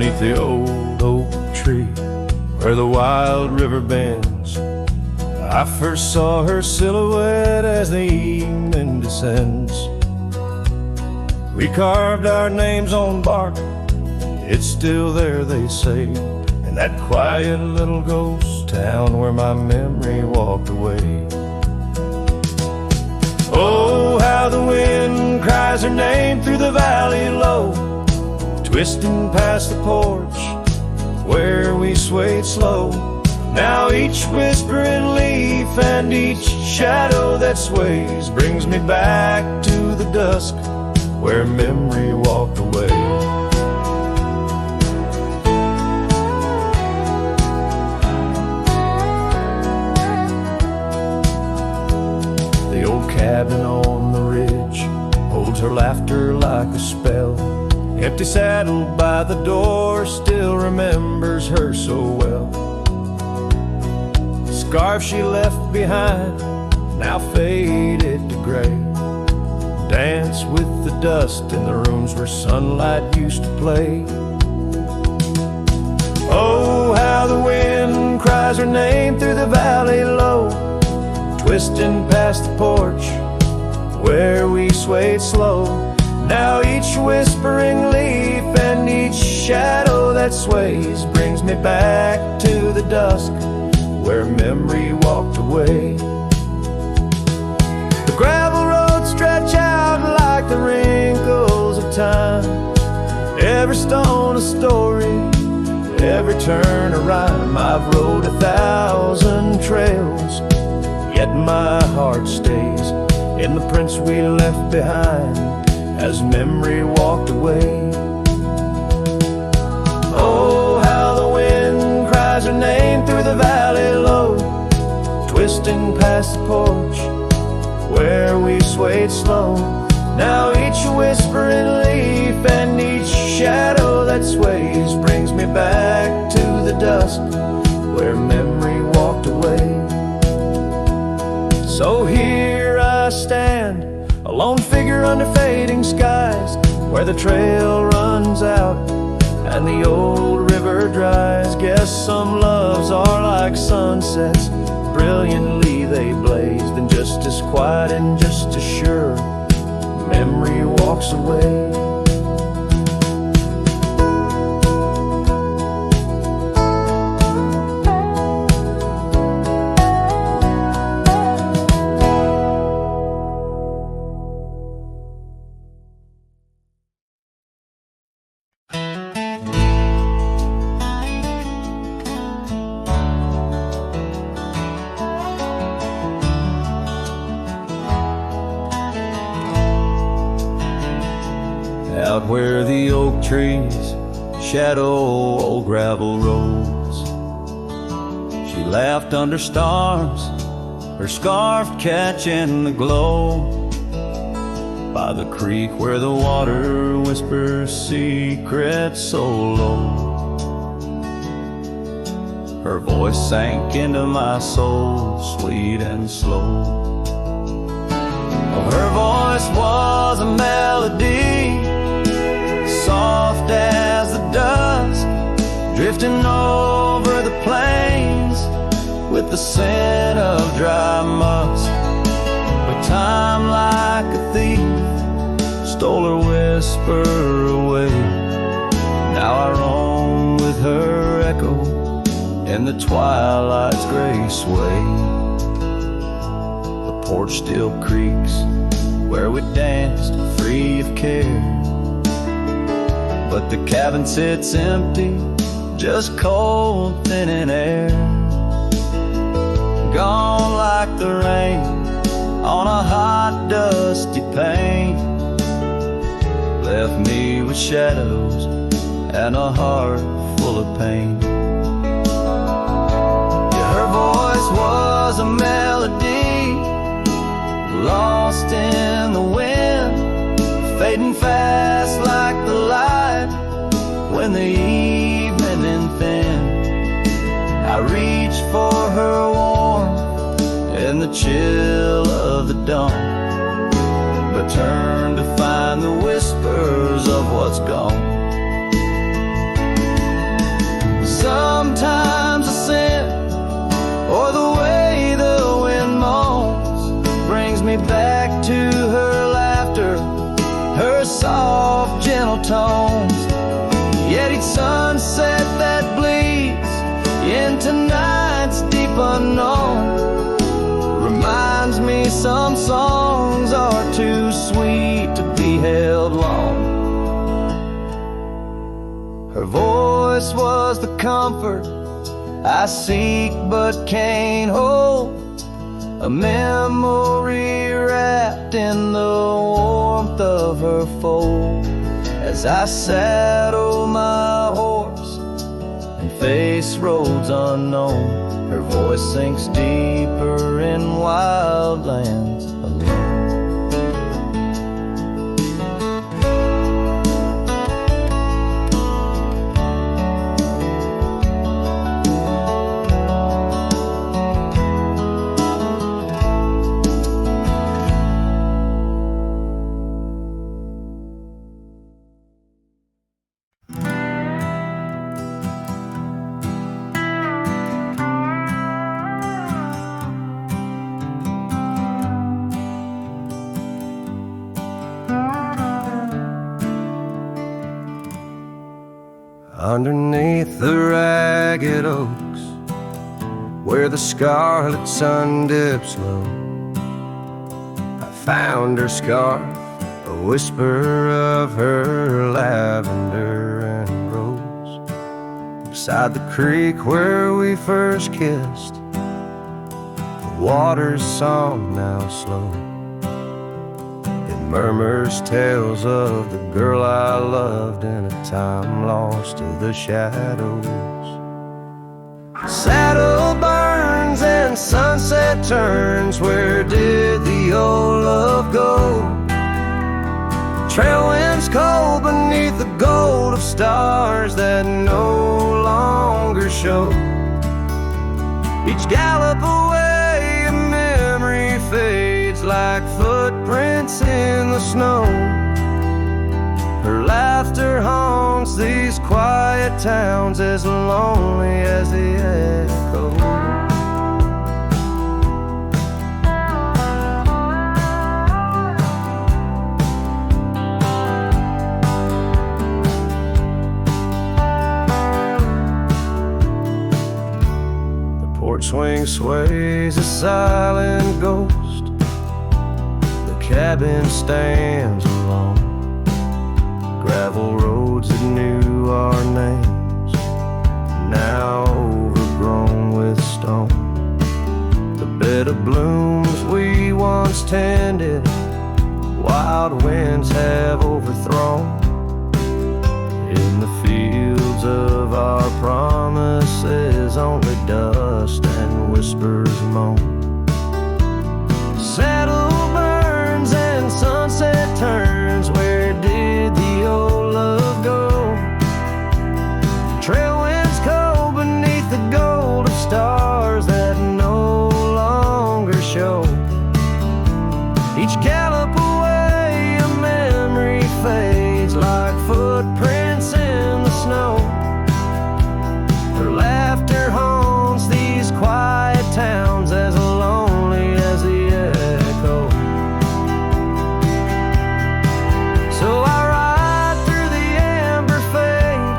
Underneath the old oak tree where the wild river bends, I first saw her silhouette as the evening descends. We carved our names on bark, it's still there, they say, in that quiet little ghost town where my memory walked away. Oh, how the wind cries her name through the valley low, twisting past the porch where we swayed slow. Now each whispering leaf and each shadow that sways brings me back to the dusk where memory walked away. The old cabin on the ridge holds her laughter like a spell. Empty saddle by the door still remembers her so well. The scarf she left behind now faded to gray, dance with the dust in the rooms where sunlight used to play. Oh, how the wind cries her name through the valley low, twisting past the porch where we swayed slow. Now each whispering leaf and each shadow that sways brings me back to the dusk where memory walked away. The gravel roads stretch out like the wrinkles of time, every stone a story, every turn a rhyme. I've rode 1,000 trails, yet my heart stays in the prints we left behind as memory walked away. Oh, how the wind cries her name through the valley low, twisting past the porch where we swayed slow. Now each whispering leaf and each shadow that sways brings me back to the dusk where memory walked away. So here I stand, a lone figure under fading skies, where the trail runs out and the old river dries. Guess some loves are like sunsets, brilliantly they blaze, then just as quiet and just as sure memory walks away. Out where the oak trees shadow old gravel roads, she laughed under stars, her scarf catching the glow. By the creek where the water whispers secrets so low, her voice sank into my soul, sweet and slow. Oh, her voice was a melody, soft as the dusk, drifting over the plains with the scent of dry musk. But time like a thief stole her whisper away. Now I roam with her echo in the twilight's gray sway. The porch still creaks where we danced free of care, but the cabin sits empty, just cold, thinning air. Gone like the rain on a hot, dusty pane, left me with shadows and a heart full of pain. Yeah, her voice was a melody, lost in the wind, fading fast like the light when the evening thinned. I reached for her warmth in the chill of the dawn, but turned to find the whispers of what's gone. sunset that bleeds into night's deep unknown. Reminds me some songs are too sweet to be held long. Her voice was the comfort I seek but can't hold, a memory wrapped in the warmth of her fold. As I saddle my horse and face roads unknown, her voice sinks deeper in wild lands alone. Underneath the ragged oaks, where the scarlet sun dips low, I found her scarf, a whisper of her lavender and rose. Beside the creek where we first kissed, the water's song now slow. Murmurs tales of the girl I loved in a time lost to the shadows. Saddle burns and sunset turns, where did the old love go? Trail winds cold beneath the gold of stars that no longer show. Each gallop away a memory fades like footprints in the snow. Her laughter haunts these quiet towns as lonely as the echo. The porch swing sways a silent ghost. Cabin stands alone, gravel roads that knew our names, now overgrown with stone. The bed of blooms we once tended, wild winds have overthrown. In the fields of our promises, only dust and whispers moan. Saddle and sunset turns, where did the old love go? Trail winds cold beneath the gold of stars that no longer show. Each gallop away a memory fades like footprints in the snow. Her laughter haunts these quiet towns as lonely as the echo. So I ride through the amber fade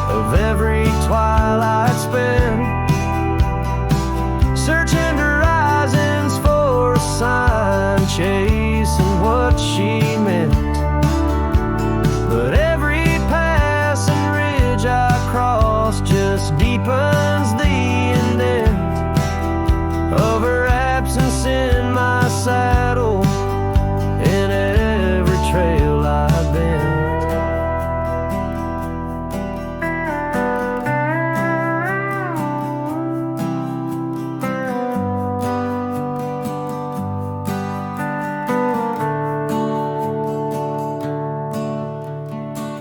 of every twilight spent, searching horizons for a sign, chasing what she meant. But every pass and ridge I cross just deepens the indent of her absence in my saddle. Trail I've been.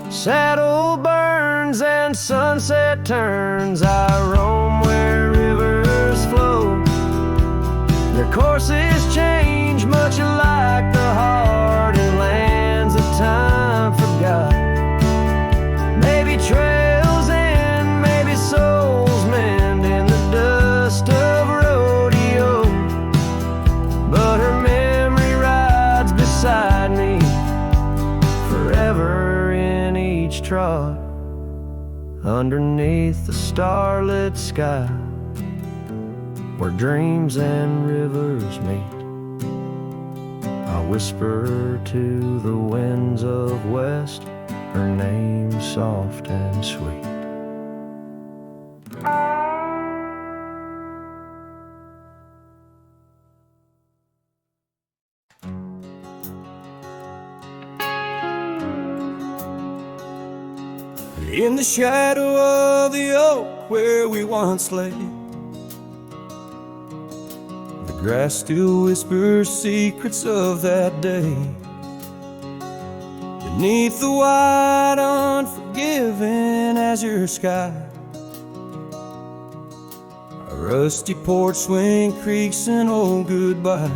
Saddle burns and sunset turns, I roam where rivers flow. Their courses change much like the heart and lands of time forgot. Maybe trails end, maybe souls mend in the dust of rodeo. But her memory rides beside me forever in each trot underneath the starlit sky, where dreams and rivers meet. I whisper to the winds of west, her name soft and sweet. In the shadow of the oak where we once lay, the grass still whispers secrets of that day. Beneath the wide, unforgiving azure sky, a rusty porch swing creaks an old goodbye.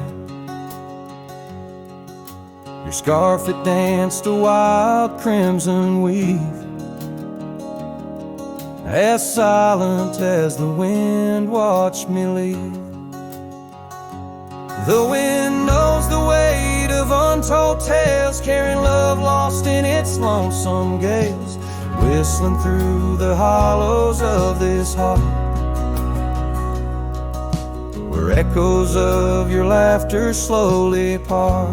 Your scarf, it danced a wild crimson weave, as silent as the wind watched me leave. The wind knows the weight of untold tales, carrying love lost in its lonesome gales, whistling through the hollows of this heart, where echoes of your laughter slowly part.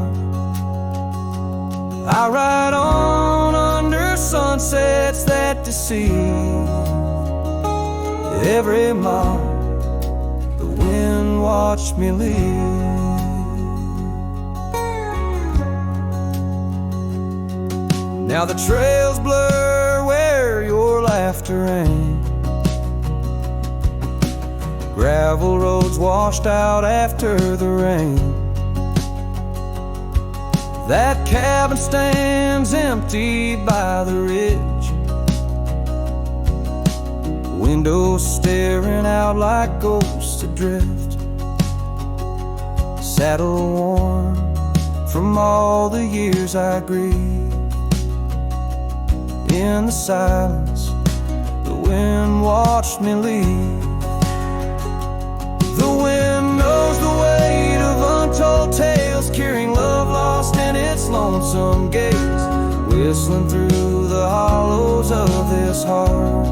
I ride on under sunsets that deceive. Every mile the wind watched me leave. Now the trails blur where your laughter rang, gravel roads washed out after the rain. That cabin stands empty by the ridge, windows staring out like ghosts adrift, saddle worn from all the years I grieved. In the silence, the wind watched me leave. The wind knows the weight of untold tales, carrying love lost in its lonesome gaze, whistling through the hollows of this heart,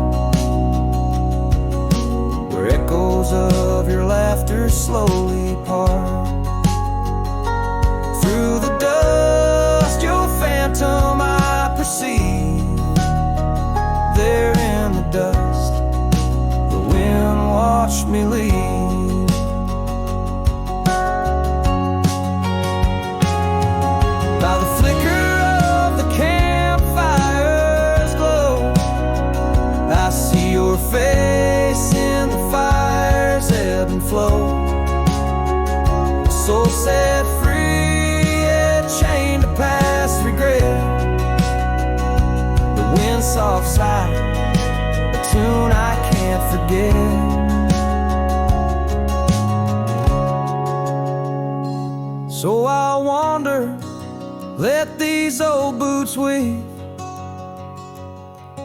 where echoes of your laughter slowly part. Through the dust, your phantom I perceive. There in the dust, the wind watched me leave. By the flicker of the campfire's glow, I see your face in the fire's ebb and flow. A soul set free, yet chained to past regret. The wind's soft sigh, a tune I can't forget. So I'll wander, let these old boots weave,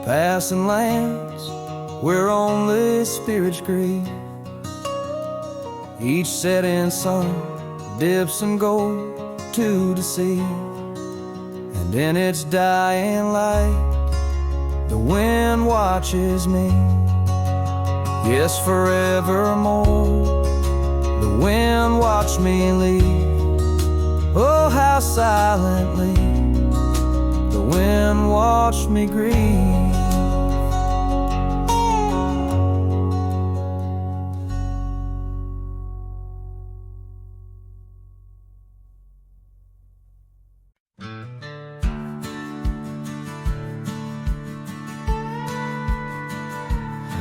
passing lands where only spirits grieve. Each setting sun dips in gold to deceive, and in its dying light the wind watches me. Yes, forevermore the wind watched me leave. Oh, how silently the wind watched me grieve.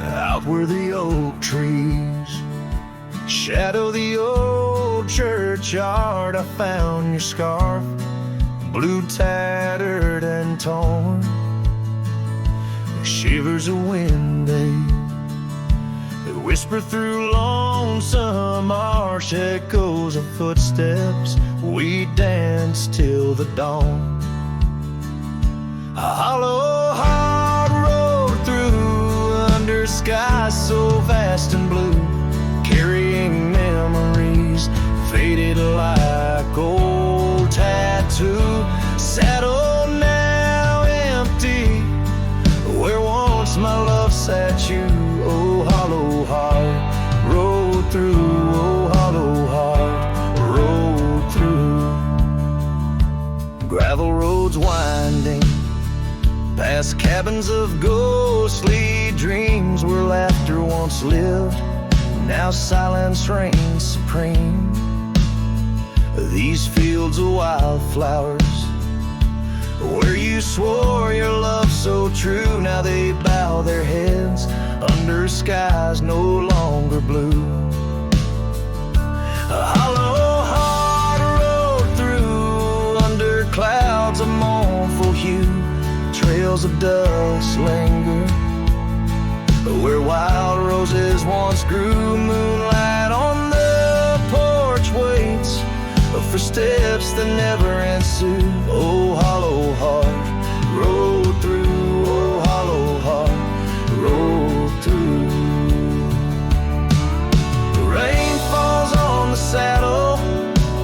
Out where the oak trees shadow the old churchyard, I found your scarf, blue, tattered and torn. The shivers of wind, they whisper through lonesome marsh, echoes of footsteps. We dance till the dawn. A hollow hard road through under skies so vast and blue, carrying memories faded like old tattoo. Saddle now empty, where once my love sat Cabins of ghostly dreams where laughter once lived, now silence reigns supreme. These fields of wildflowers, where you swore your love so true, now they bow their heads under skies no longer blue. A hollow heart rode through under clouds of mournful hue. Trails of dust linger where wild roses once grew. Moonlight on the porch waits for steps that never ensue. Oh, hollow heart, rode through. Oh, hollow heart, rode through. The rain falls on the saddle,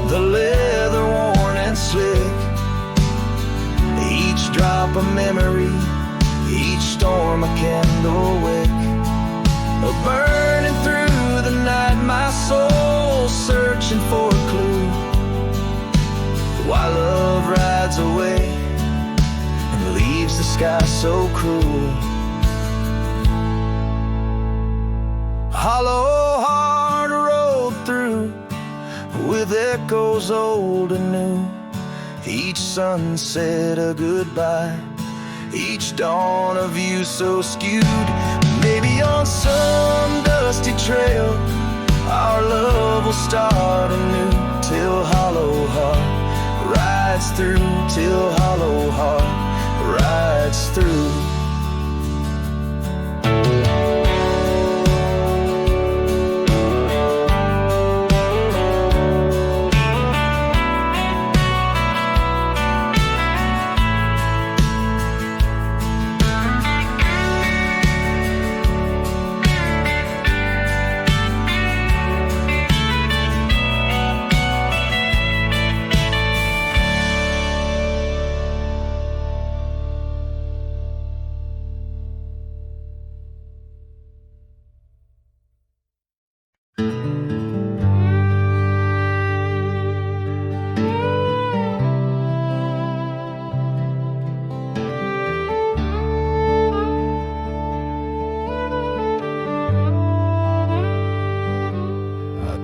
the leather worn and slick. Each drop a memory, each storm a candle wick. Burning through the night, my soul searching for a clue. While love rides away and leaves the sky so cruel. Hollow heart rode through with echoes old and new. Each sunset a goodbye, each dawn a view so skewed. Maybe on some dusty trail our love will start anew. Till hollow heart rides through, till hollow heart rides through.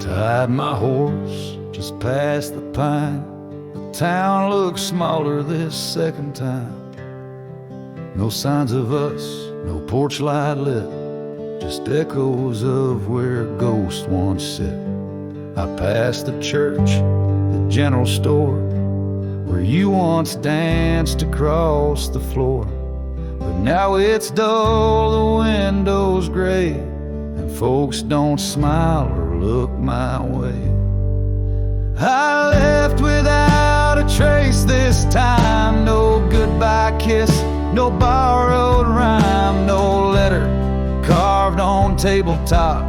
Tied my horse just past the pine. The town looks smaller this second time. No signs of us, no porch light lit, just echoes of where a ghost once sit. I passed the church, the general store, where you once danced across the floor. But now it's dull, the window's gray, and folks don't smile or look my way. I left without a trace this time. No goodbye kiss, no borrowed rhyme, no letter carved on tabletop,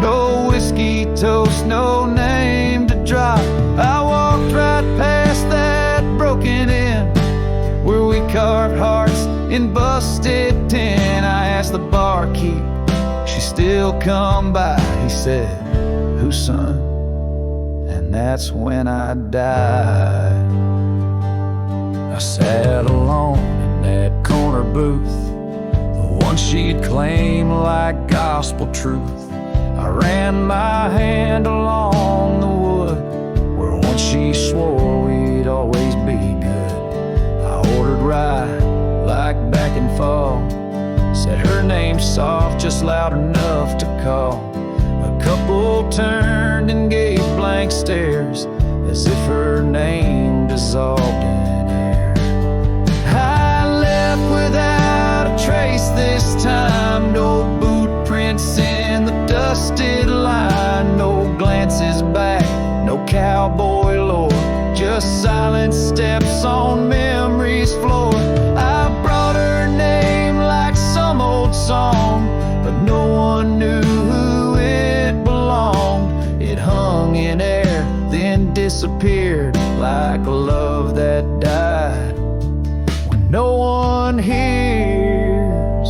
no whiskey toast, no name to drop. I walked right past that broken inn where we carved hearts in busted tin. I asked the barkeep, she still come by. He said, whose son? And that's when I died. I sat alone in that corner booth, the one she'd claim like gospel truth. I ran my hand along the wood where once she swore we'd always be good. I ordered rye like back in fall, said her name soft, just loud enough to call. A couple turned and gave blank stares as if her name dissolved in air. I left without a trace this time, no boot prints in the dusted line, no glances back, no cowboy lore, just silent steps on memory's floor. I brought her name like some old song, but no one knew who it belonged. It hung in air, then disappeared like a love that died when no one hears.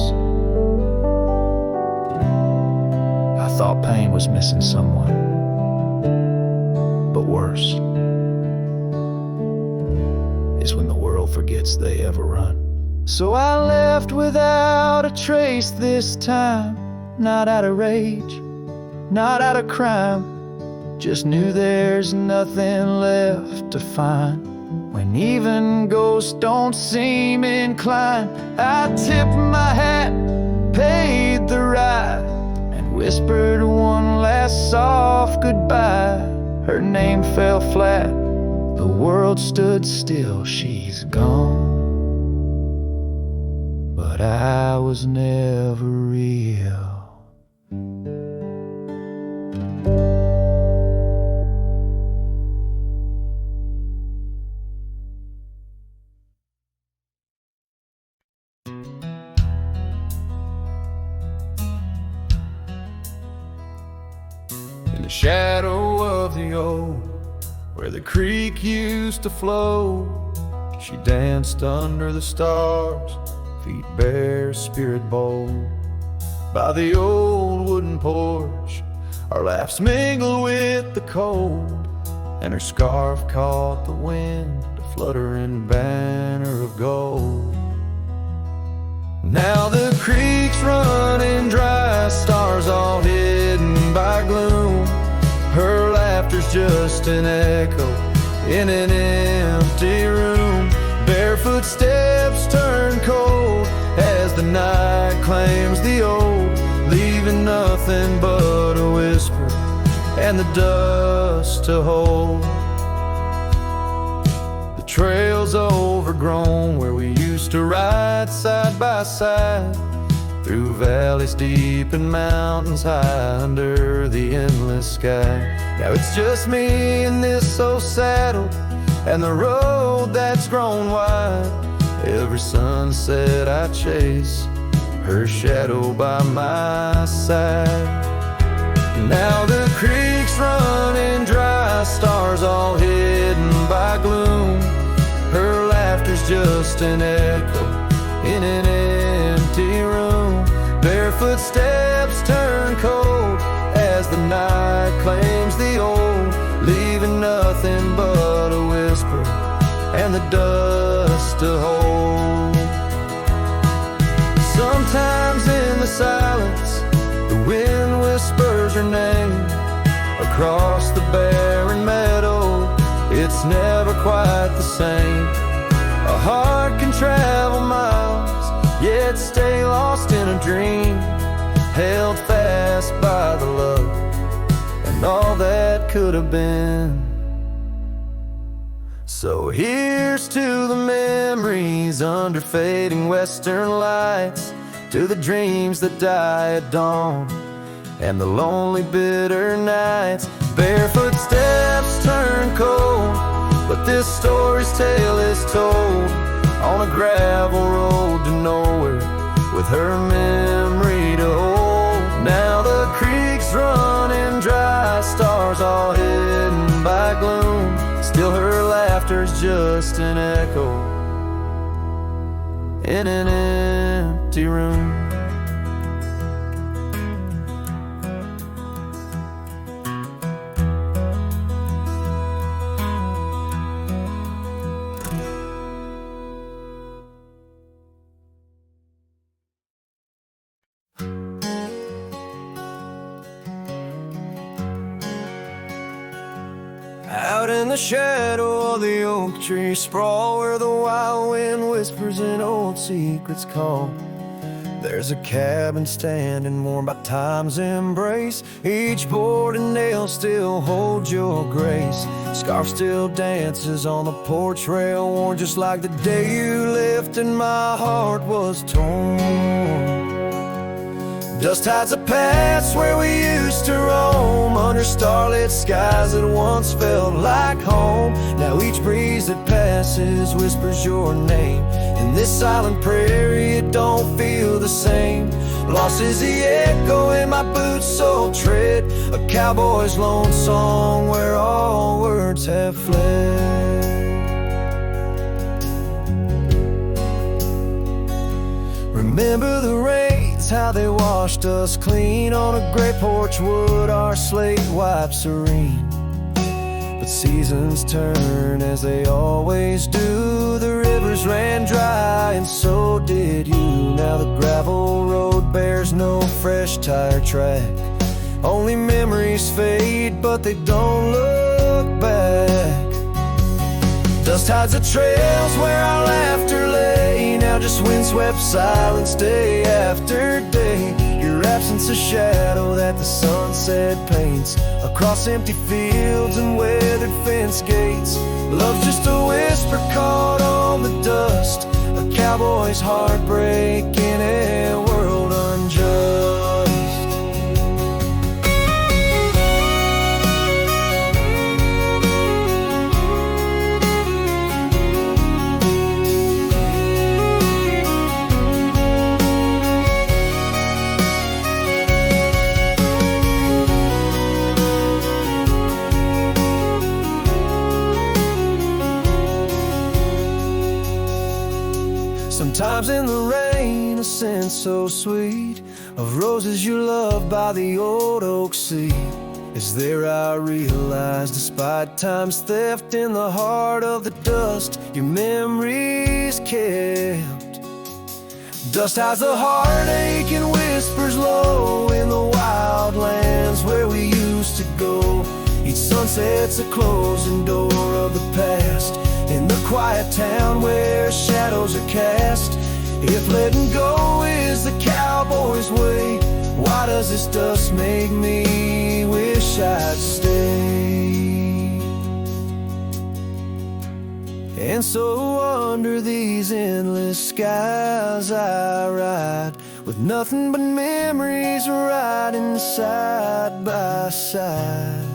I thought pain was missing someone, but worse is when the world forgets they ever run. So I left without a trace this time, not out of rage, not out of crime, just knew there's nothing left to find. When even ghosts don't seem inclined, I tipped my hat, paid the ride, and whispered one last soft goodbye. Her name fell flat, the world stood still, she's gone. But I was never real. In the shadow of the old, where the creek used to flow, she danced under the stars, feet bare, spirit bold. By the old wooden porch, our laughs mingled with the cold, and her scarf caught the wind, a fluttering banner of gold. Now the creek's running dry, stars all hidden by gloom. Her laughter's just an echo in an empty room. Barefoot steps turn cold as the night claims the old, leaving nothing but a whisper and the dust to hold. The trail's overgrown where we used to ride side by side, through valleys deep and mountains high under the endless sky. Now it's just me in this old saddle and the road that's grown wide. Every sunset I chase, her shadow by my side. Now the creek's running dry, stars all hidden by gloom. Her laughter's just an echo in an empty room. Barefoot steps turn cold as the night claims the old, leaving nothing but a whisper and the dust to hold. Sometimes in the silence, the wind whispers her name across the barren meadow. It's never quite the same. A heart can travel miles, yet stay lost in a dream, held fast by the love and all that could have been. So here's to the memories under fading western lights, to the dreams that die at dawn and the lonely bitter nights. Barefoot steps turn cold, but this story's tale is told on a gravel road to nowhere, with her memory to hold. Now the creek's running dry, stars all hidden by gloom. Still her laughter's just an echo in an empty room. Out in the shadow of the oak tree sprawl, where the wild wind whispers and old secrets call, there's a cabin standing warm by time's embrace. Each board and nail still holds your grace. Scarf still dances on the porch rail, worn just like the day you left and my heart was torn. Dust hides the past where we used to roam, under starlit skies that once felt like home. Now each breeze that passes whispers your name. In this silent prairie it don't feel the same. Lost is the echo in my boots so tread, a cowboy's lone song where all words have fled. Remember the rains, how they washed us clean on a gray porch wood, our slate white serene. But seasons turn as they always do. The rivers ran dry and so did you. Now the gravel road bears no fresh tire track. Only memories fade, but they don't look back. Dust hides the trails where our laughter lay. Now just windswept silence day after day. Your absence a shadow that the sunset paints across empty fields and weathered fence gates. Love's just a whisper caught on the dust, a cowboy's heartbreak in a world unjust. Sometimes in the rain, a scent so sweet of roses you loved by the old oak seat. Is there I realize, despite time's theft, in the heart of the dust, your memories kept. Dust hides the heartache and whispers low in the wild lands where we used to go. Each sunset's a closing door of the past, in the quiet town where shadows are cast. If letting go is the cowboy's way, why does this dust make me wish I'd stay? And so under these endless skies I ride, with nothing but memories riding side by side.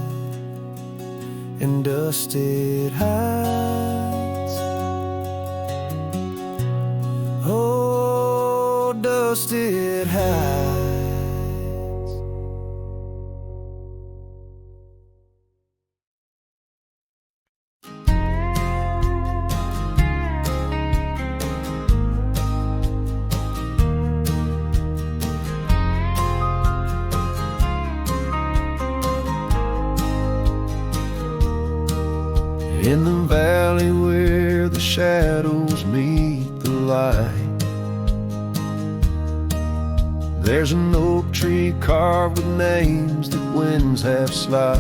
And dust it hides, oh, dust it hides. In the valley where the shadows meet the light, there's an oak tree carved with names that winds have slide.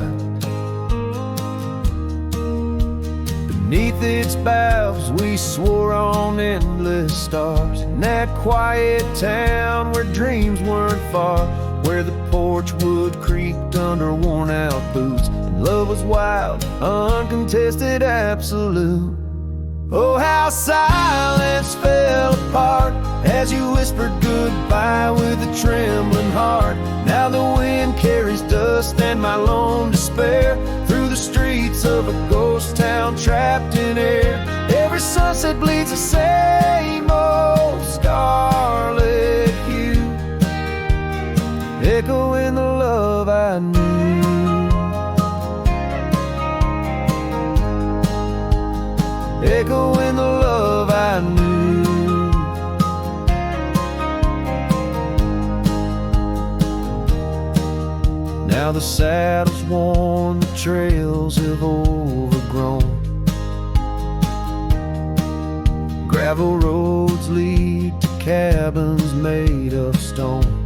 Beneath its boughs we swore on endless stars, in that quiet town where dreams weren't far, where the porch wood creaked under worn out boots. Love was wild, uncontested, absolute. Oh, how silence fell apart as you whispered goodbye with a trembling heart. Now the wind carries dust and my lone despair through the streets of a ghost town trapped in air. Every sunset bleeds the same old scarlet hue, echoing the love I knew. Echoing the love I knew. Now the saddle's worn, the trails have overgrown. Gravel roads lead to cabins made of stone.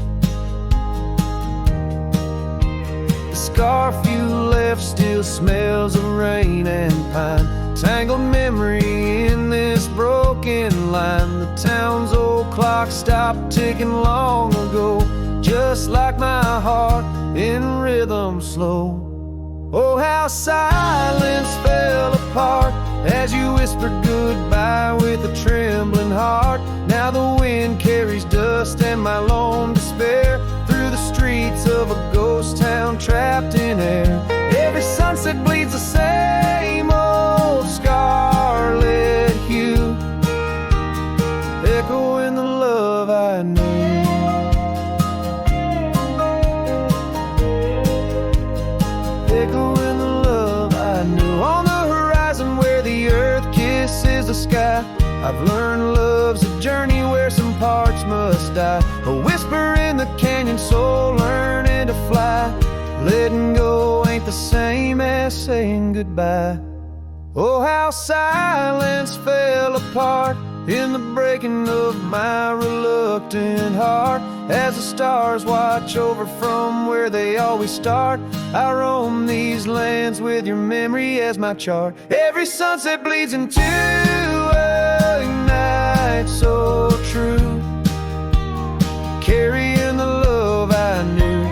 The scarf you left still smells of rain and pine, tangled memory in this broken line. The town's old clock stopped ticking long ago, just like my heart in rhythm slow. Oh, how silence fell apart as you whispered goodbye with a trembling heart. Now the wind carries dust and my lone despair through the streets of a ghost town trapped in air. Every sunset bleeds the same old scarlet hue, echoing the love I knew. Echoing the love I knew. On the horizon where the earth kisses the sky, I've learned love's a journey where some parts must die. A whisper in the canyon, soul learning to fly. Letting go ain't the same as last saying goodbye. Oh, how silence fell apart in the breaking of my reluctant heart. As the stars watch over from where they always start, I roam these lands with your memory as my chart. Every sunset bleeds into a night so true, carrying the love I knew,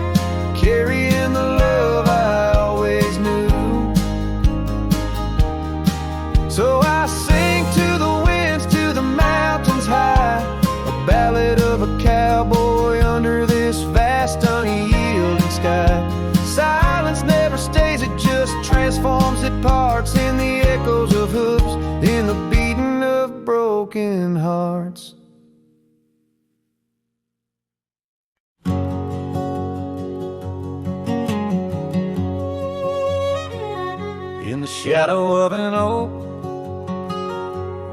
carrying the love I always knew. So I sing to the winds, to the mountains high, a ballad of a cowboy under this vast unyielding sky. Silence never stays, it just transforms, it parts in the echoes of hooves, in the beating of broken hearts. In the shadow of an oak,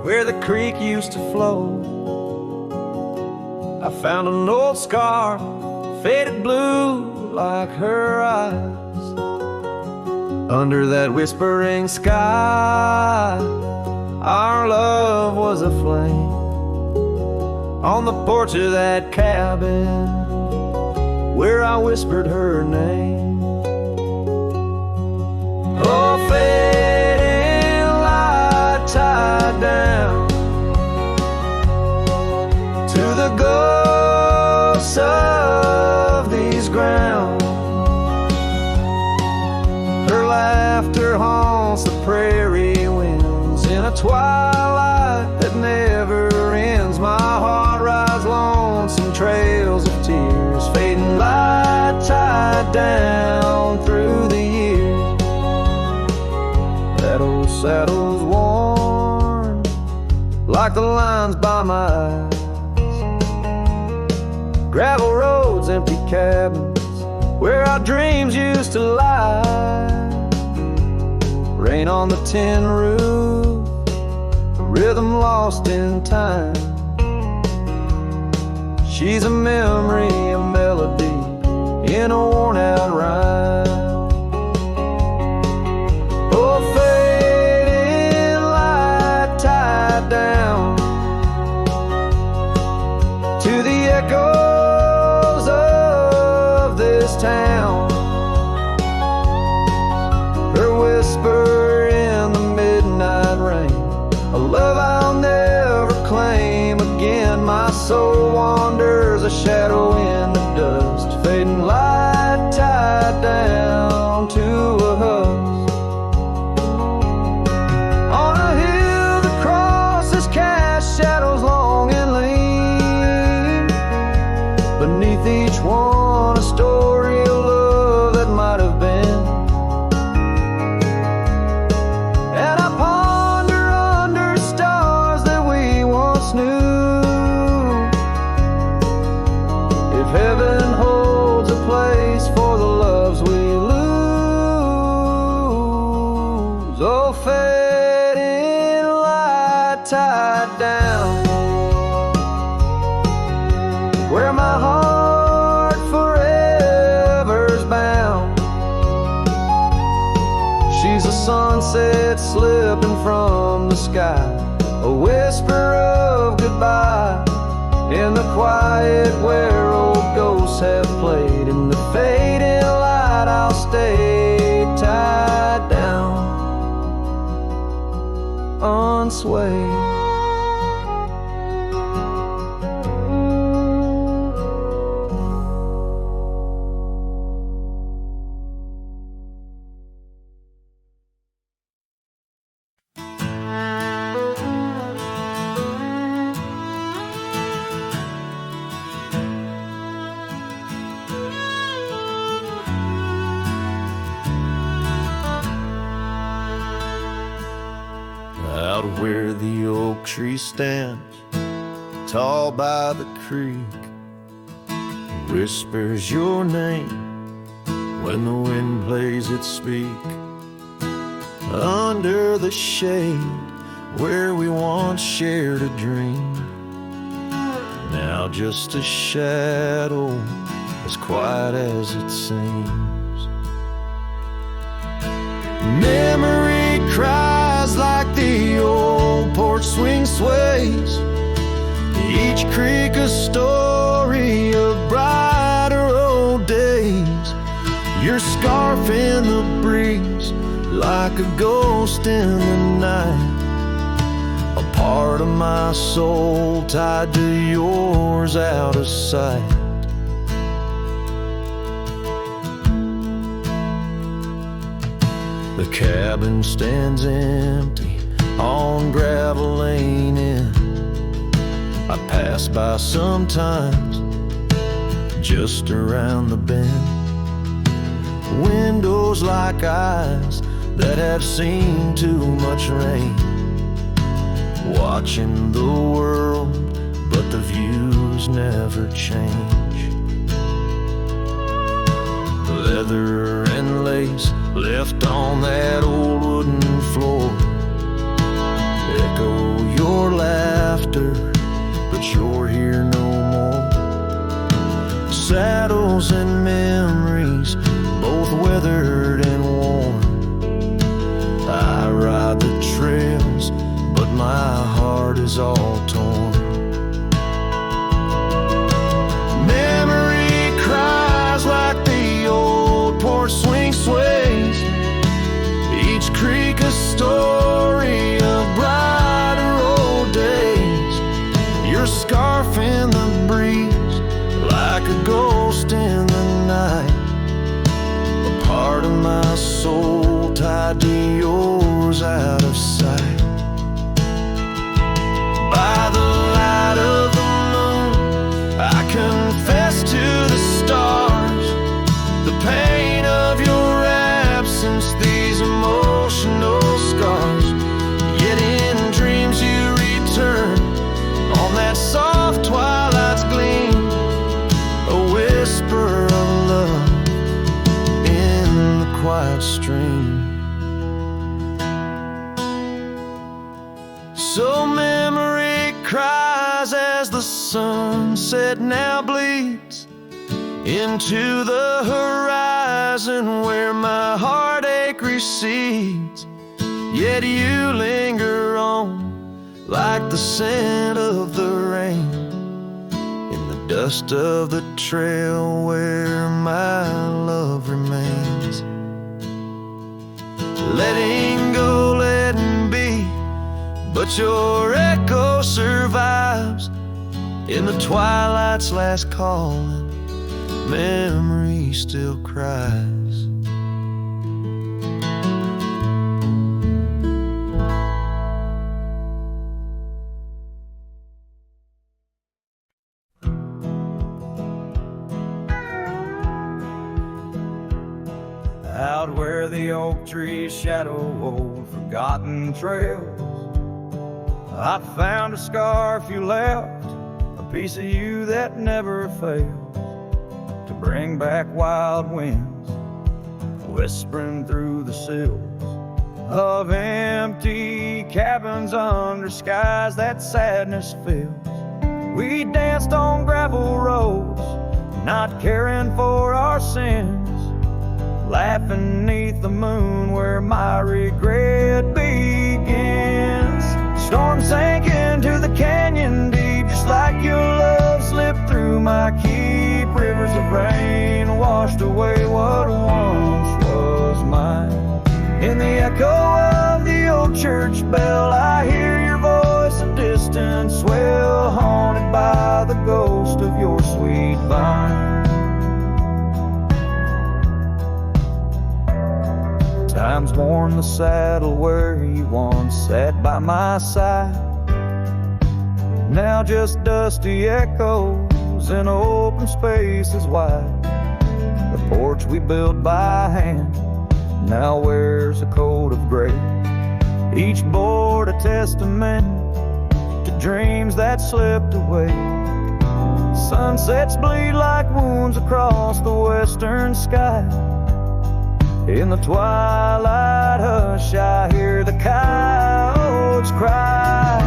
where the creek used to flow, I found an old scar, faded blue like her eyes. Under that whispering sky, our love was a flame. On the porch of that cabin, where I whispered her name. Oh, fading light tied down to the ghosts of these grounds. Her laughter haunts the prairie winds in a twilight that never ends. My heart rides lonesome trails of tears, fading light tied down through the years. That old saddle's worn like the lines by my eyes. Gravel roads, empty cabins, where our dreams used to lie. Rain on the tin roof, a rhythm lost in time. She's a memory, a melody in a worn out rhyme. Oh, fading light tied down to the echoes of this town. Her whisper in the midnight rain, a love I'll never claim again. My soul wanders a shadow in the dust, fading light tied down to a husk. On a hill the crosses cast shadows long and lean. Beneath each one a story of love that might have been. And I ponder under stars that we once knew, if heaven holds a place for the loves we lose. Oh, fading light tied down, where my heart forever's bound. She's a sunset slipping from the sky, a whisper of goodbye in the quiet where old ghosts have played. In the fading light I'll stay tied down, unswayed. Out where the oak tree stands, tall by the creek, whispers your name when the wind plays its speak. Under the shade where we once shared a dream, now just a shadow as quiet as it seems. Memory cries like the old porch swing sways, each creak a story of brighter old days. Your scarf in the breeze, like a ghost in the night, a part of my soul tied to yours out of sight. The cabin stands empty on gravel lane in. I pass by sometimes, just around the bend. Windows like eyes that have seen too much rain, watching the world, but the views never change. Leather and lace left on that old wooden floor echo your laughter, but you're here no more. Saddles and memories, both weathered and worn. I ride the trails, but my heart is all torn. Memory cries like the old porch swing sways, each creak a story of brighter old days. Your scarf in the breeze, like a ghost in the night, a part of my soul tied to yours out of sight. By the light of the moon, I confess to the stars the pain of your absence, these emotional scars. Yet in dreams you return on that soft twilight's gleam, a whisper of love in the quiet stream. So memory cries as the sunset now bleeds into the horizon where my heartache recedes. Yet you linger on like the scent of the rain in the dust of the trail where my love remains. Letting go, letting be, but your echo survives in the twilight's last calling. Memory still cries. Out where the oak trees shadow old forgotten trails, I found a scarf you left, a piece of you that never fails to bring back wild winds, whispering through the sills of empty cabins under skies that sadness fills. We danced on gravel roads, not caring for our sins, laughing neath the moon where my regret begins. Storm sank into the canyon deep, just like your love slipped through my keep. Rivers of rain washed away what once was mine. In the echo of the old church bell, I hear your voice, a distant swell, haunted by the ghost of your sweet vine. Time's worn the saddle where you once sat by my side. Now just dusty echoes and open spaces wide. The porch we built by hand now wears a coat of gray. Each board a testament to dreams that slipped away. Sunsets bleed like wounds across the western sky. In the twilight hush, I hear the coyotes cry.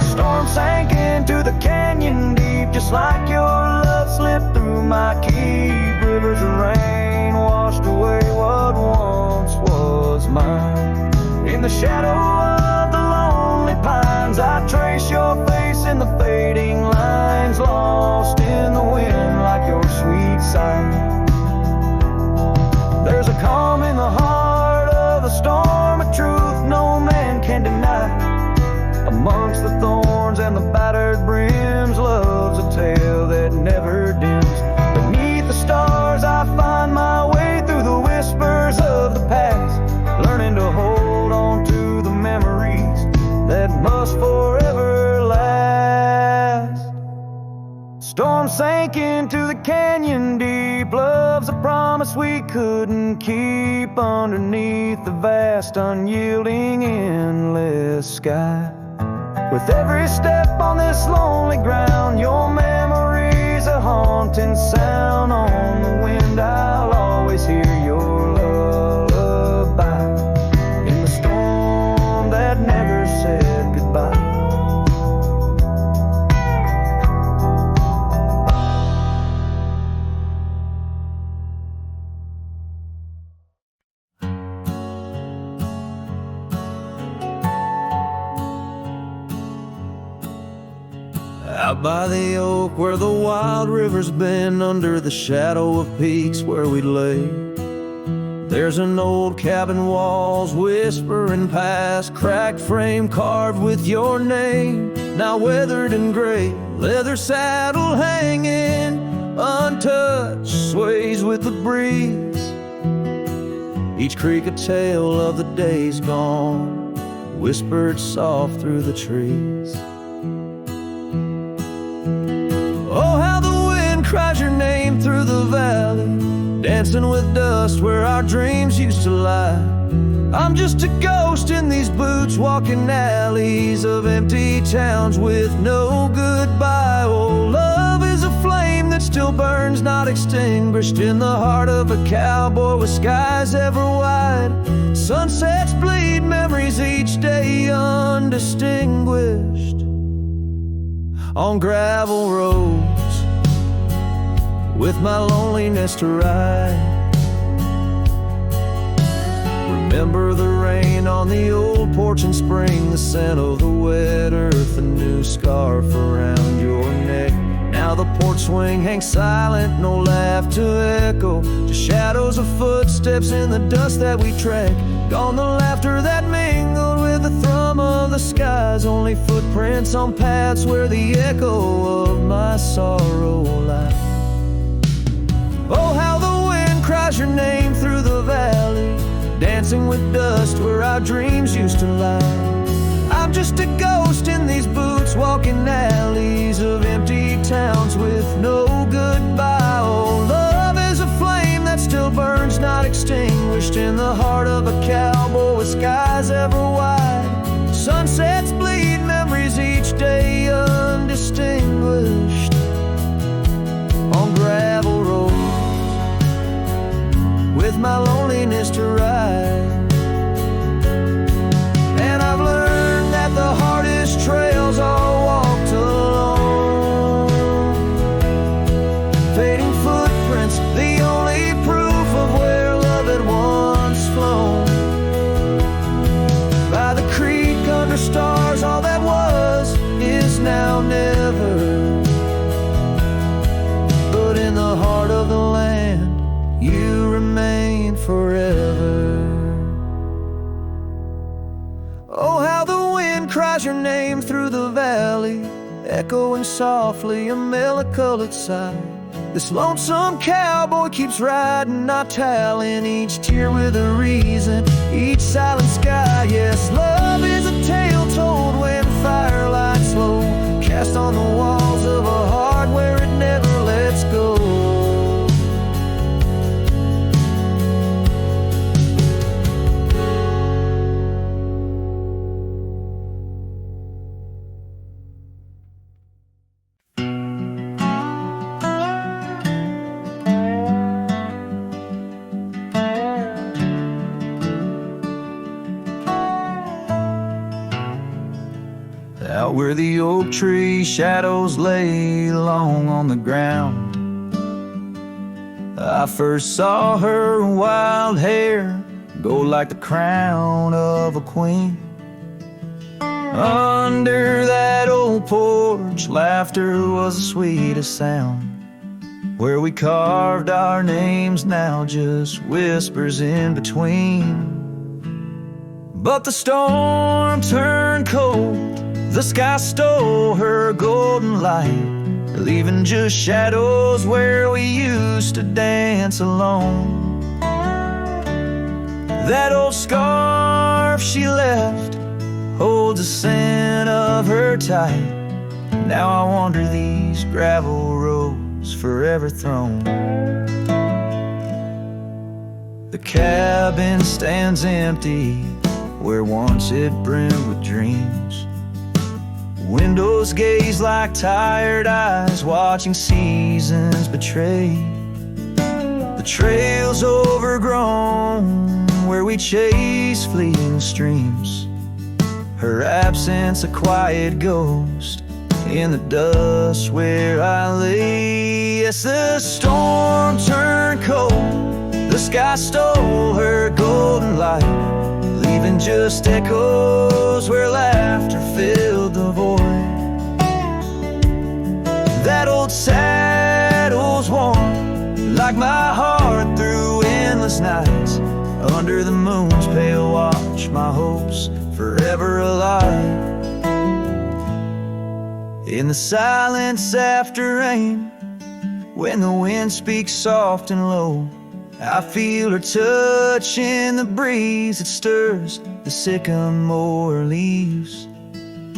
Storm sank into the canyon deep, just like your love slipped through my keep. Rivers of rain washed away what once was mine. Amongst the thorns and the battered brims, love's a tale that never dims. Beneath the stars I find my way through the whispers of the past, learning to hold on to the memories that must forever last. Storm sank into the canyon deep, love's a promise we couldn't keep, underneath the vast, unyielding, endless sky. With every step on this lonely ground, your memory's a haunting sound. On the wind I'll always hear your lullaby, in the storm that never said goodbye. Out by the oak where the wild river's been, under the shadow of peaks where we lay, there's an old cabin, walls whispering past, cracked frame carved with your name, now weathered and gray, leather saddle hanging untouched, sways with the breeze. Each creak a tale of the days gone, whispered soft through the trees. Oh, how the wind cries your name through the valley, dancing with dust where our dreams used to lie. I'm just a ghost in these boots, walking alleys of empty towns with no goodbye. Oh, love is a flame that still burns, not extinguished, in the heart of a cowboy with skies ever wide. Sunsets bleed memories each day, undistinguished, on gravel roads with my loneliness to ride. Remember the rain on the old porch in spring, the scent of the wet earth, a new scarf around your neck. Now the porch swing hangs silent, no laugh to echo, just shadows of footsteps in the dust that we tread. Gone the laughter that mingled with the thrum of the skies, only footprints on paths where the echo of my sorrow lies. Oh, how the wind cries your name through the valley, dancing with dust where our dreams used to lie. I'm just a ghost in these boots, walking alleys of empty towns with no goodbye. Oh, love is a flame that still burns, not extinguished, in the heart of a cowboy with skies ever wide. Sunsets bleed memories each day, undistinguished, on gravel roads with my loneliness to ride. And I've learned that the hardest trails are walked alone, fading footprints, the only proof of where love had once flown. By the creek under stars, all that was is now never, but in the heart of the land you remain forever. Oh, how the wind cries your name through the valley, echoing softly a melody sigh. This lonesome cowboy keeps riding, not tallying each tear with a reason, each silent sky. Yes, love is a tale told when fire lights low, cast on the walls of a heart where it never lets go. Out where the oak tree shadows lay long on the ground, I first saw her wild hair go like the crown of a queen. Under that old porch, laughter was the sweetest sound. Where we carved our names, now just whispers in between. But the storm turned cold, The sky stole her golden light, leaving just shadows where we used to dance alone. That old scarf she left holds the scent of her tight. Now I wander these gravel roads forever thrown. The cabin stands empty where once it brimmed with dreams. Windows gaze like tired eyes watching seasons betray. The trail's overgrown where we chase fleeting streams. Her absence a quiet ghost in the dust where I lay. Yes, the storm turned cold, the sky stole her golden light, leaving just echoes where laughter filled the void. That old saddle's warm like my heart through endless nights. Under the moon's pale watch, my hopes forever alive. In the silence after rain, when the wind speaks soft and low, I feel her touch in the breeze that stirs the sycamore leaves.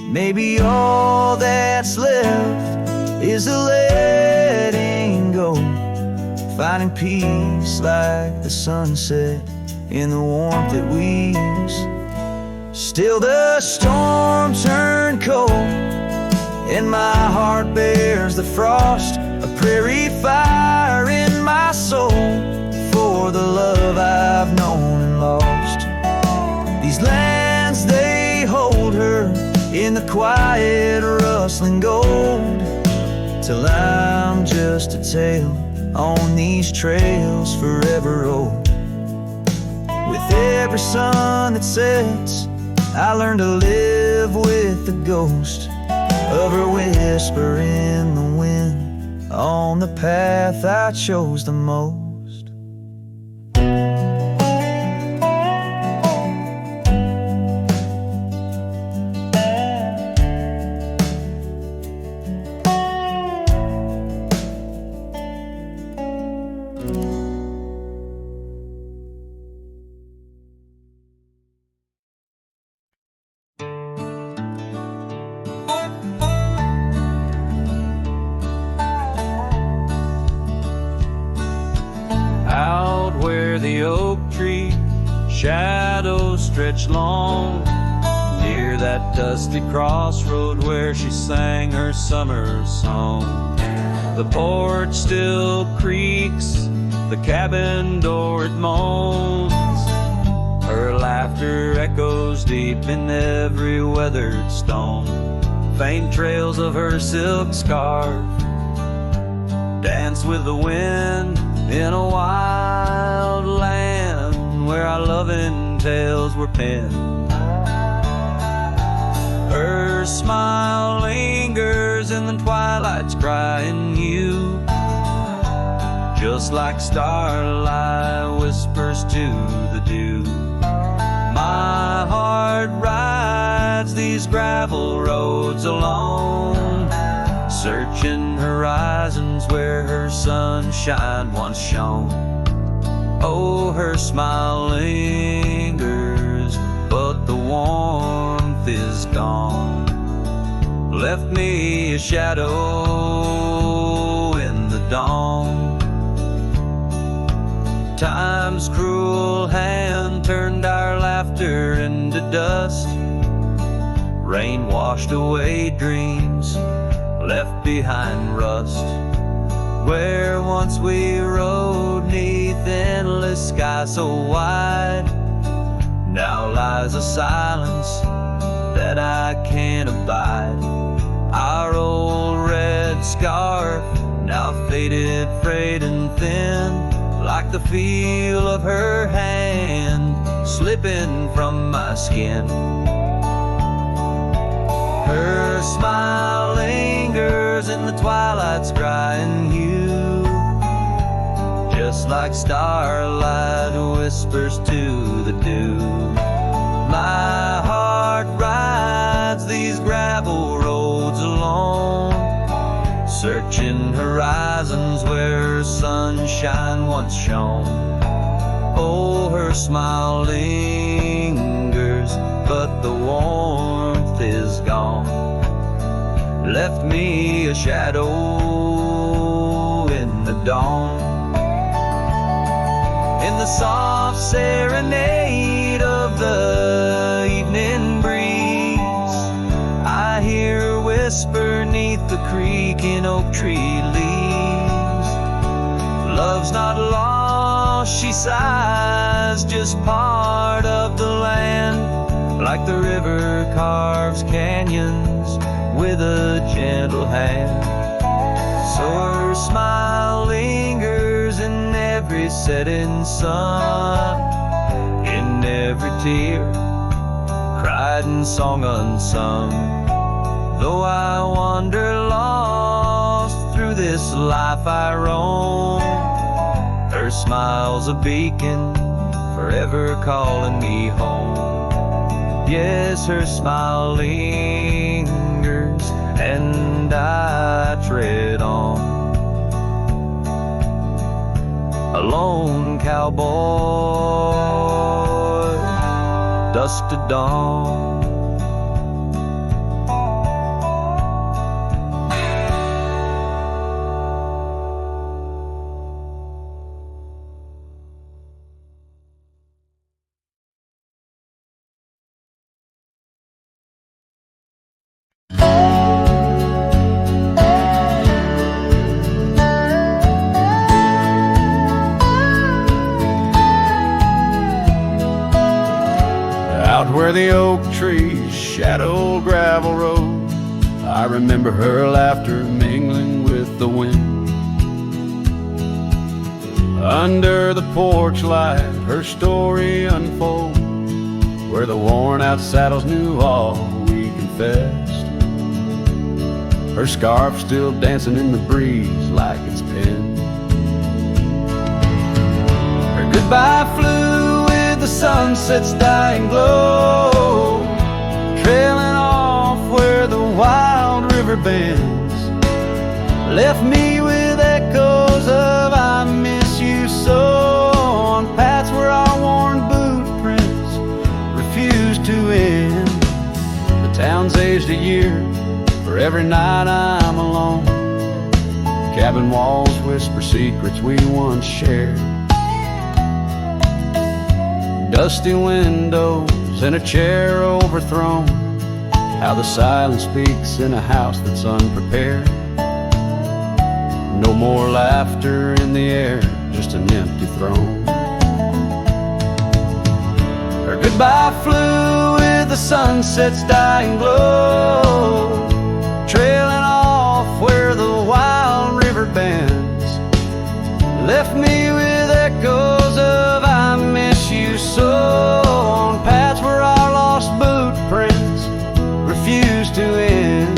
Maybe all that's left is a letting go, finding peace like the sunset in the warmth it weaves. Still the storm turned cold, and my heart bears the frost, a prairie fire in my soul for the love I've known and lost. These lands, they hold her in the quiet rustling gold, till I'm just a tale on these trails forever old. With every sun that sets, I learn to live with the ghost of her whisper in the wind on the path I chose the most. The oak tree shadows stretch long, near that dusty crossroad where she sang her summer song. The porch still creaks, the cabin door it moans. Her laughter echoes deep in every weathered stone. Faint trails of her silk scarf dance with the wind in a wild land where our loving tales were penned. Her smile lingers in the twilight's crying hue, just like starlight whispers to the dew. My heart rides these gravel roads alone, searching horizons where her sunshine once shone. Oh, her smile lingers, but the warmth is gone. Left me a shadow in the dawn. Time's cruel hand turned our laughter into dust. Rain washed away dreams, left behind rust. Where once we rode neath endless sky so wide, now lies a silence that I can't abide. Our old red scarf, now faded, frayed and thin, like the feel of her hand slipping from my skin. Her smile lingers in the twilight's crying hue, just like starlight whispers to the dew. My heart rides these gravel sunshine once shone. Oh, her smile lingers, but the warmth is gone. Left me a shadow in the dawn. In the soft serenade of the evening breeze, I hear her whisper neath the creaking oak tree leaves. Love's not lost, she sighs, just part of the land. Like the river carves canyons with a gentle hand. So her smile lingers in every setting sun, in every tear, cried and song unsung. Though I wander lost through this life I roam, her smile's a beacon, forever calling me home. Yes, her smile lingers, and I tread on. A lone cowboy, dusk to dawn. Out where the oak trees shadow gravel road, I remember her laughter mingling with the wind. Under the porch light, her story unfolds, where the worn out saddles knew all we confessed. Her scarf still dancing in the breeze like it's pinned. Her goodbye flew with the sunset's dying glow, trailing off where the wild river bends. Left me with echoes of I miss you so, on paths where our worn boot prints refuse to end. The town's aged a year, for every night I'm alone. Cabin walls whisper secrets we once shared. Dusty windows and a chair overthrown, how the silence speaks in a house that's unprepared. No more laughter in the air, just an empty throne. Her goodbye flew with the sunset's dying glow, trailing off where the wild river bends. Left me with echoes of I miss you so, on paths where our lost boot prints refuse to end.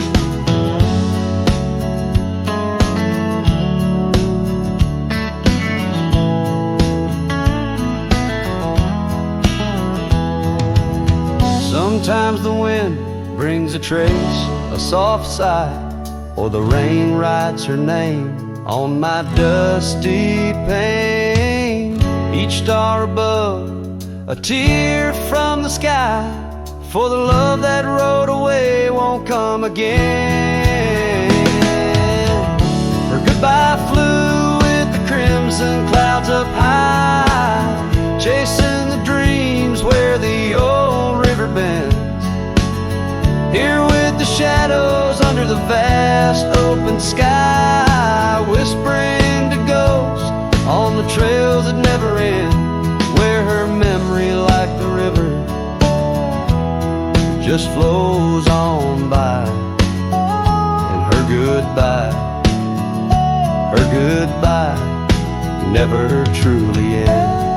Sometimes the wind brings a trace, a soft sigh, or the rain writes her name on my dusty pane. Each star above, a tear from the sky, for the love that rode away won't come again. Her goodbye flew with the crimson clouds up high, chasing the dreams where the old river bends. Here with the shadows under the vast open sky, whispering to ghosts on the trails that never end, where her memory like the river just flows on by. And her goodbye never truly ends.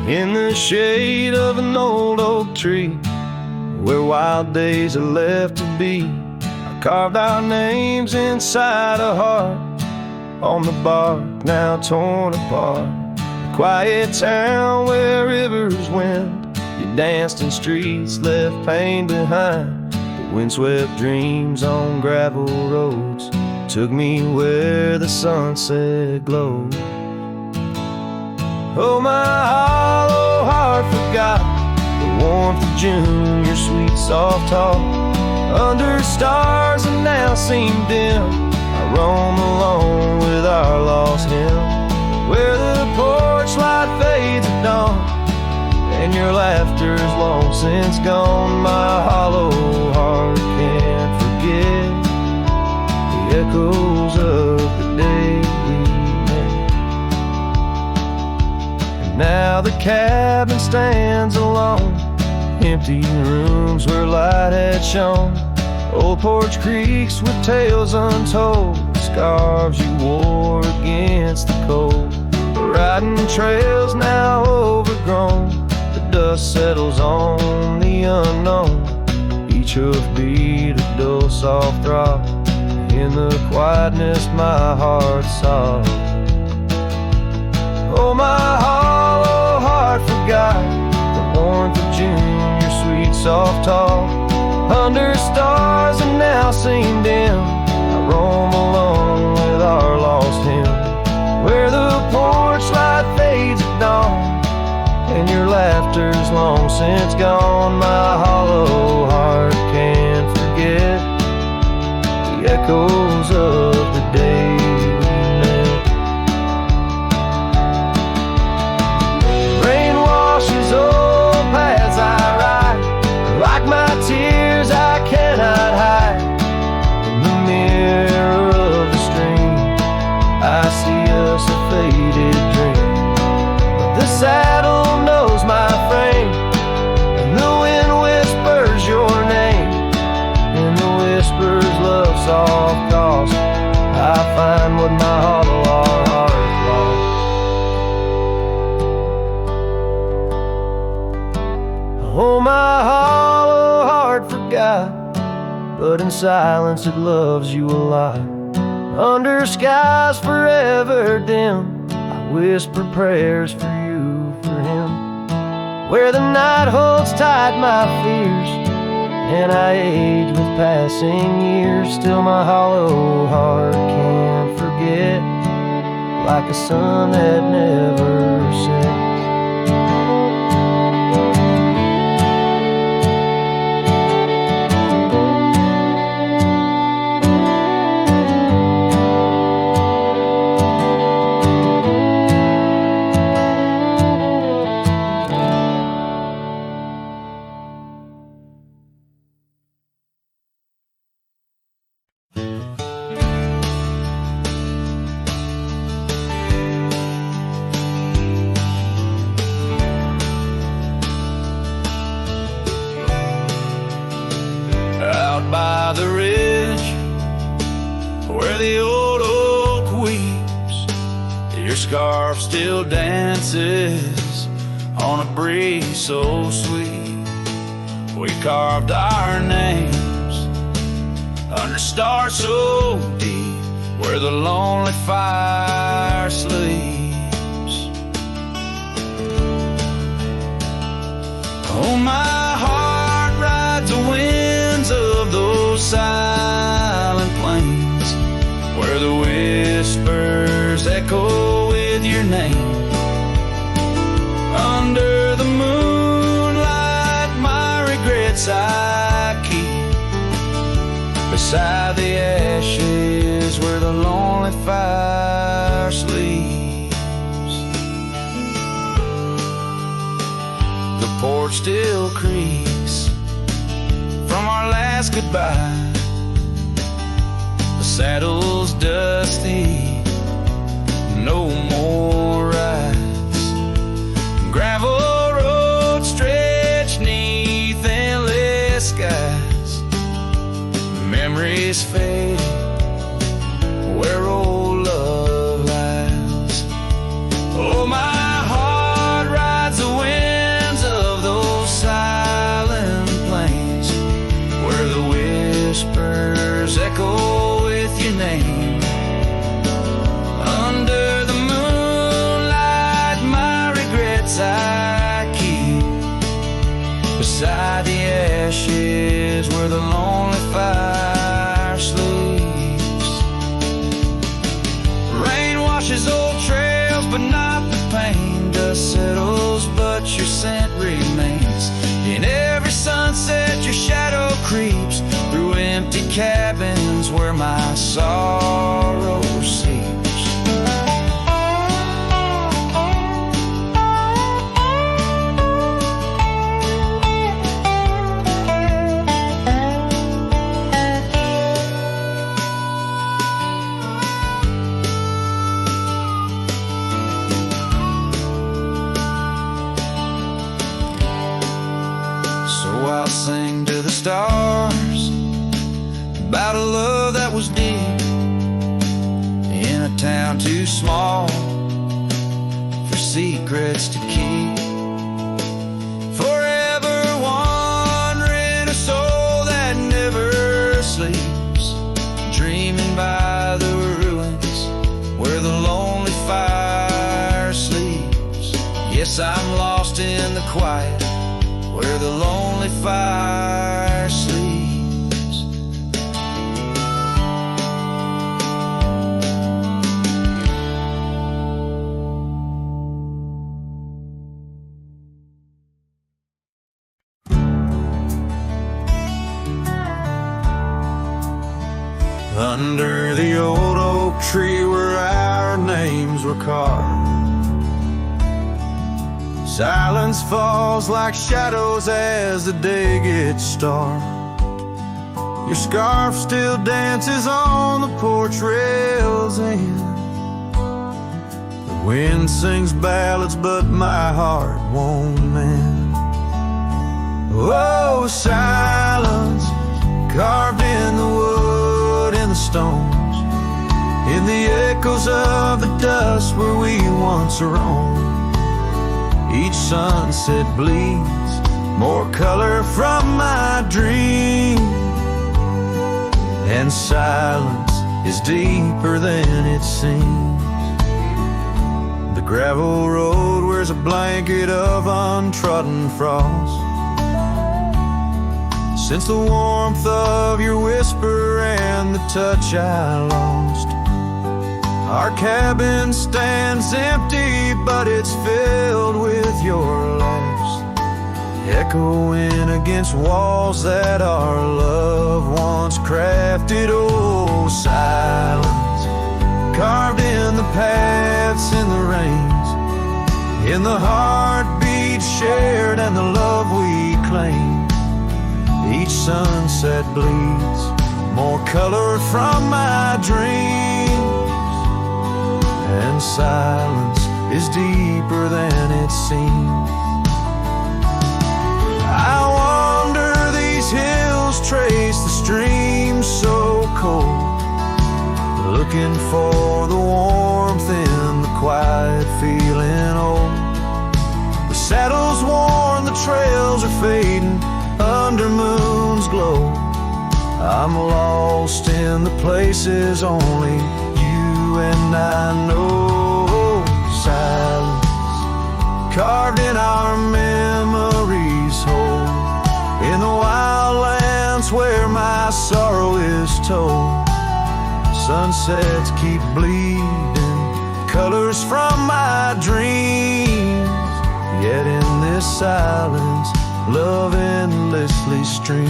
in the shade of an old oak tree, where wild days are left to be. I carved our names inside a heart on the bark now torn apart. A quiet town where rivers wend, you danced in streets left pain behind. The windswept dreams on gravel roads took me where the sunset glowed. Oh, my hollow heart forgot the warmth of June, your sweet soft talk. Under stars that now seem dim, I roam alone with our lost hymn, where the porch light fades at dawn, and your laughter's long since gone. My hollow heart can't forget the echoes of the day we met. And now the cabin stands alone, empty rooms where light had shone, old porch creaks with tales untold, scarves you wore against the cold. Riding trails now overgrown, the dust settles on the unknown, each hoofbeat a dull soft throb. In the quietness my heart sobs. Oh, my hollow heart forgot the warmth of June, your sweet soft talk. Under stars that now seem dim, I roam alone with our lost hymn, where the porch light fades at dawn, and your laughter's long since gone. My hollow heart can't forget the echoes of the day we met. Rain washes old paths I ride, like my tears I cannot hide. In the mirror of the stream, I see us a faded dream. But the saddle knows my frame, and the wind whispers your name, and the whispers love soft cause I find what my hollow heart lost. Oh, my hollow heart forgot, but in silence it loves you a lot. Under skies forever dim, I whisper prayers for you, for him, where the night holds tight my fears, and I age with passing years. Still my hollow heart can't forget, like a sun that never sets. By the ridge where the old oak weeps, your scarf still dances on a breeze so sweet. We carved our names under stars so deep, where the lonely fire sleeps. Oh, my heart rides the winds of those silent plains, where the whispers echo with your name. Under the moonlight my regrets I keep, beside the ashes where the lonely fire sleeps. The porch still creaks from our last goodbye. The saddle's dusty, no more rides. Gravel roads stretch neath endless skies. Memories fade where old love lies. Oh, my heart rides the wind your name. Under the moonlight, my regrets I keep beside the ashes where the lonely fire sleeps. Rain washes old trails, but not the pain. Dust settles, but your scent remains. In every sunset, your shadow creeps through empty cabins where my sorrow sleeps. I'll sing to the stars about a love that was deep in a town too small for secrets to keep. Forever wandering, a soul that never sleeps, dreaming by the ruins where the lonely fire sleeps. Yes, I'm lost in the quiet where the lonely fire sleeps. Under the old oak tree where our names were carved, silence falls like shadows as the day gets dark. Your scarf still dances on the porch rails and the wind sings ballads, but my heart won't mend. Oh, silence carved in the wood and the stones, in the echoes of the dust where we once roamed. Each sunset bleeds more color from my dream, and silence is deeper than it seems. The gravel road wears a blanket of untrodden frost since the warmth of your whisper and the touch I lost. Our cabin stands empty, but it's filled with your laughs, echoing against walls that our love once crafted. Oh, silence carved in the paths, in the rains, in the heartbeat shared and the love we claim. Each sunset bleeds more color from my dreams, and silence is deeper than it seems. I wander these hills, trace the streams so cold, looking for the warmth in the quiet, feeling old. The saddle's worn, the trails are fading under moon's glow. I'm lost in the places only you and I know. Silence carved in our memories hold, in the wildlands where my sorrow is told. Sunsets keep bleeding colors from my dreams, yet in this silence love endlessly streams.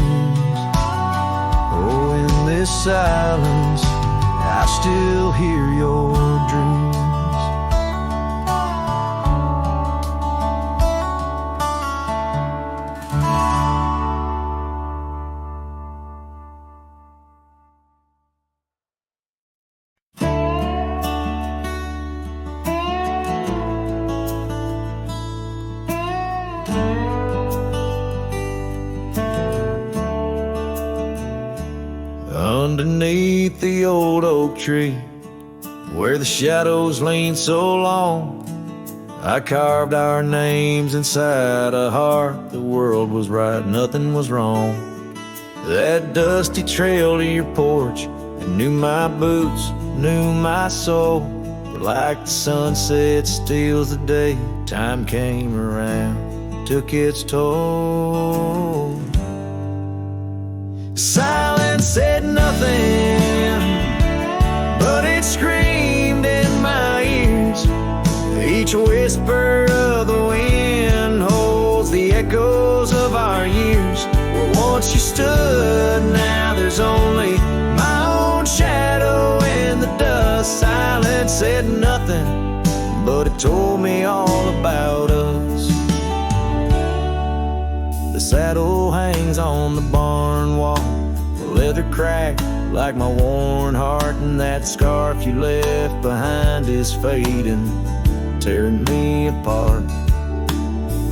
Oh, in this silence I still hear your dreams. Underneath the old oak tree, where the shadows lean so long, I carved our names inside a heart. The world was right, nothing was wrong. That dusty trail to your porch, Knew my boots, knew my soul. But like the sunset steals the day, time came around, took its toll. Silence said nothing, but it screamed in my ears. Each whisper of the wind holds the echoes of our years. Where once you stood, now there's only my own shadow in the dust. Silence said nothing, but it told me all about us. The saddle hangs on the barn wall, the leather cracked like my worn heart, and that scarf you left behind is fading, tearing me apart.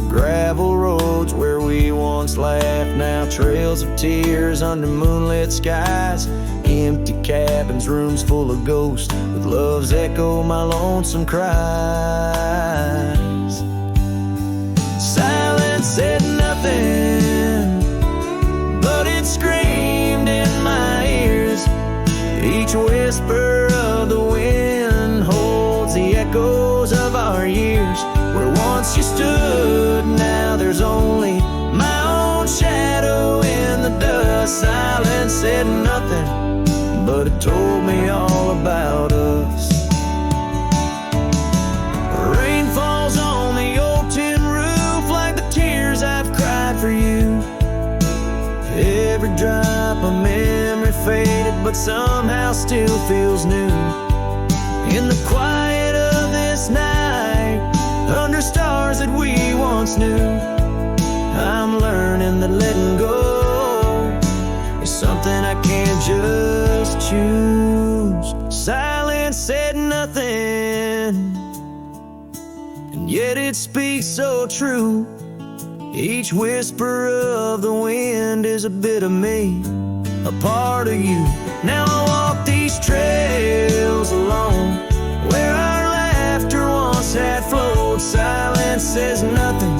Gravel roads where we once laughed, now trails of tears under moonlit skies. Empty cabins, rooms full of ghosts, with love's echo, my lonesome cries. Silence said nothing, but it screamed in my ears. Each whisper of the wind holds the echoes of our years. Where once you stood, now there's only my own shadow in the dust. Silence said nothing, but it told me all about us. Rain falls on the old tin roof like the tears I've cried for you. Every drop of memory faded, but somehow still feels new. In the quiet of this night, under stars that we once knew, I'm learning that letting go is something I can't just choose. Silence said nothing, and yet it speaks so true. Each whisper of the wind is a bit of me, a part of you. Now I walk these trails alone, where our laughter once had flowed. Silence says nothing,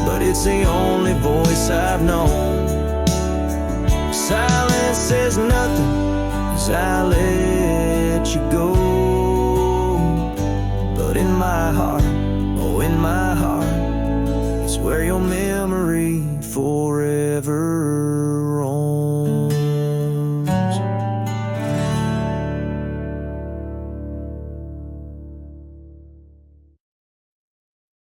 but it's the only voice I've known. Silence says nothing as I let you go. But in my heart, oh in my heart, it's where your memory forever